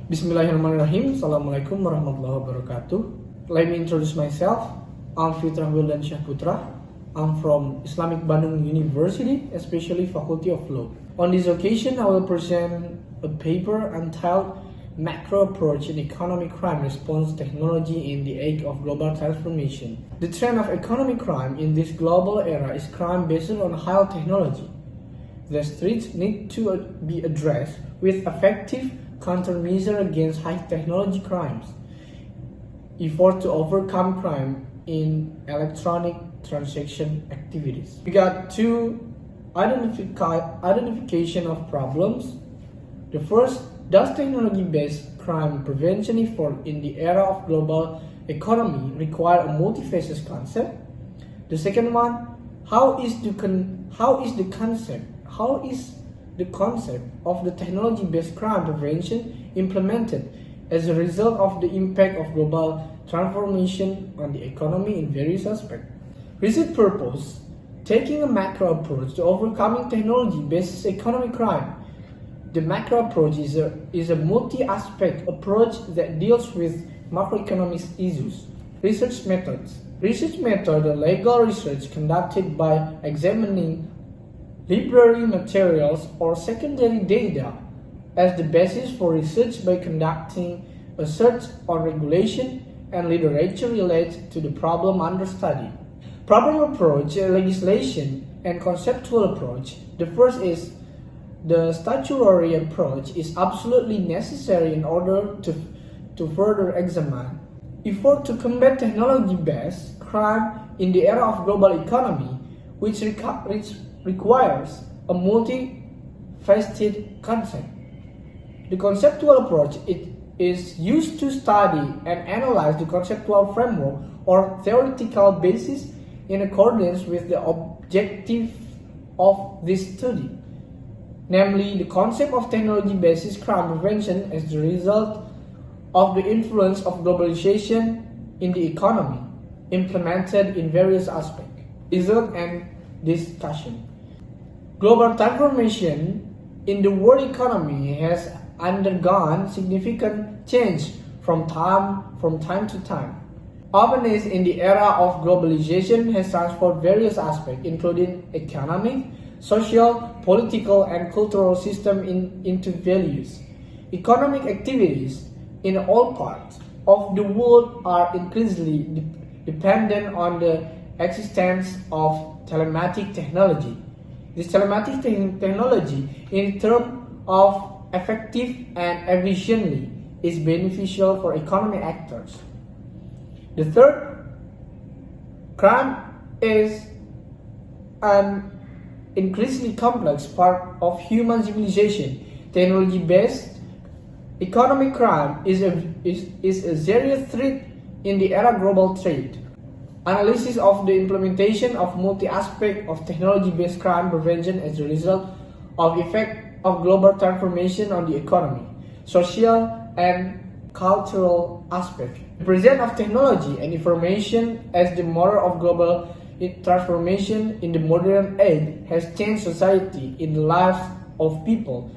Bismillahirrahmanirrahim. Assalamualaikum warahmatullahi wabarakatuh. Let me introduce myself. I'm Fitra Wildan Syahputra. I'm from Islamic Bandung University, especially Faculty of Law. On this occasion, I will present a paper entitled Macro Approach in Economic Crime Response Technology in the Age of Global Transformation. The trend of economic crime in this global era is crime based on high technology. The threats need to be addressed with effective countermeasures against high technology crimes. Effort to overcome crime in electronic transaction activities. We got two identification of problems. The first, does technology-based crime prevention effort in the era of global economy require a multifaceted concept? The second one, how is the concept of the technology-based crime prevention implemented as a result of the impact of global transformation on the economy in various aspects? Research purpose, taking a macro approach to overcoming technology-based economic crime. The macro approach is a multi-aspect approach that deals with macroeconomic issues. Research methods. Research method are legal research conducted by examining library materials or secondary data as the basis for research by conducting a search on regulation and literature related to the problem under study. Problem approach, legislation, and conceptual approach. The first is the statutory approach is absolutely necessary in order to further examine effort to combat technology-based crime in the era of global economy, which requires a multifaceted concept. The conceptual approach is used to study and analyze the conceptual framework or theoretical basis in accordance with the objective of this study, namely the concept of technology-based crime prevention as the result of the influence of globalization in the economy, implemented in various aspects. Result and discussion. Global transformation in the world economy has undergone significant change from time to time. Openness in the era of globalization has transformed various aspects, including economic, social, political, and cultural systems into values. Economic activities in all parts of the world are increasingly dependent on the existence of telematic technology. This telematic technology, in terms of effective and efficiently, is beneficial for economic actors. The third, crime is an increasingly complex part of human civilization. Technology-based economic crime is a serious threat in the era of global trade. Analysis of the implementation of multi-aspect of technology-based crime prevention as a result of effect of global transformation on the economy, social and cultural aspect. The presence of technology and information as the motor of global transformation in the modern age has changed society in the lives of people,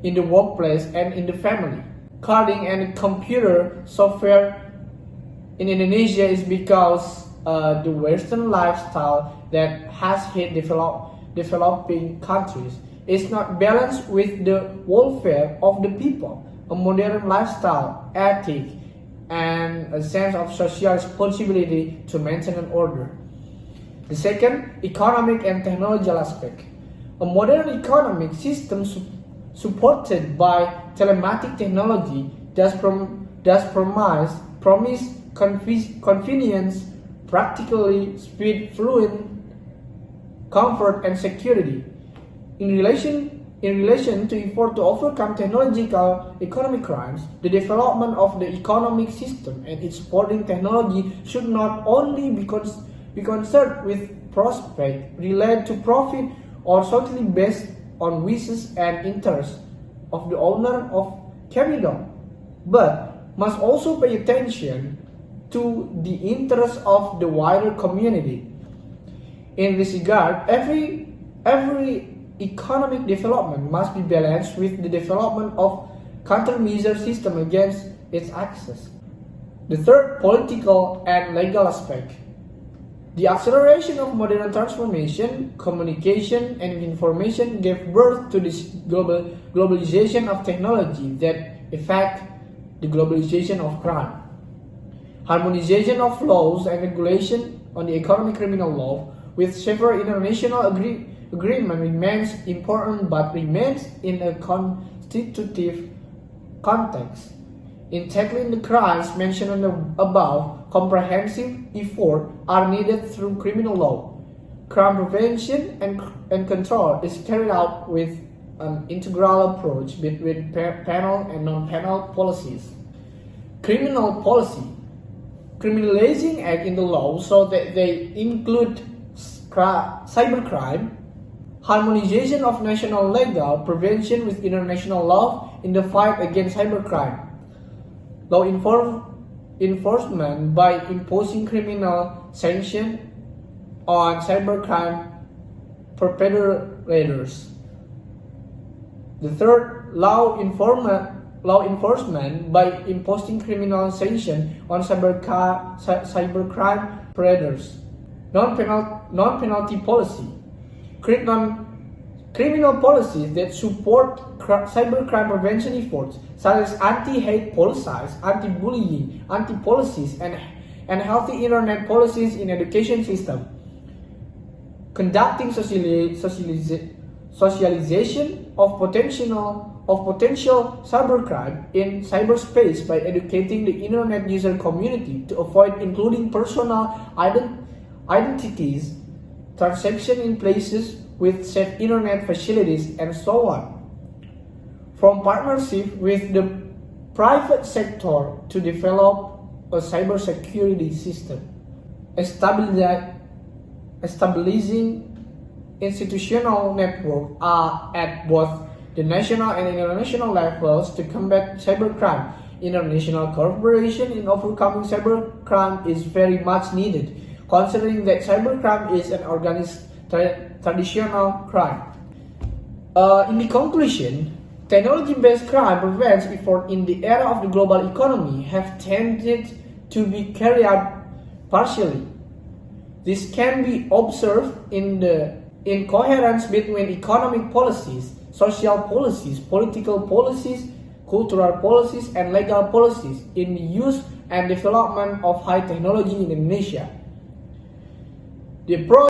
in the workplace and in the family. Coding and computer software in Indonesia is because the Western lifestyle that has hit developing countries is not balanced with the welfare of the people. A modern lifestyle, ethic, and a sense of social responsibility to maintain an order. The second, economic and technological aspect. A modern economic system supported by telematic technology does promise convenience, practically speed, fluent, comfort, and security. In relation to effort to overcome technological economic crimes, the development of the economic system and its supporting technology should not only be concerned with prospects related to profit or solely based on wishes and interests of the owner of capital, but must also pay attention to the interests of the wider community. In this regard, every economic development must be balanced with the development of countermeasure system against its access. The third, political and legal aspect. The acceleration of modern transformation, communication, and information gave birth to this globalization of technology that affect the globalization of crime. Harmonization of laws and regulation on the economic criminal law with several international agreement remains important but remains in a constitutive context. In tackling the crimes mentioned above, comprehensive efforts are needed through criminal law. Crime prevention and control is carried out with an integral approach between penal and non-penal policies. Criminal policy. Criminalizing act in the law so that they include cybercrime, harmonization of national legal prevention with international law in the fight against cybercrime, law enforcement by imposing criminal sanction on cybercrime perpetrators. The third, law enforcement by imposing criminal sanction on cybercrime predators. Non-penalty policy. Criminal policies that support cybercrime prevention efforts, such as anti-hate policies, anti-bullying, anti-policies, and healthy internet policies in education system. Conducting socialization of potential cybercrime in cyberspace by educating the internet user community to avoid including personal identities, transaction in places with safe internet facilities, and so on. From partnership with the private sector to develop a cybersecurity system. Establishing institutional networks at both the national and international levels to combat cybercrime. International cooperation in overcoming cybercrime is very much needed, considering that cybercrime is an organized traditional crime. In the conclusion, technology-based crime prevention efforts in the era of the global economy have tended to be carried out partially. This can be observed in the incoherence between economic policies, social policies, political policies, cultural policies, and legal policies in the use and development of high technology in Indonesia. The approach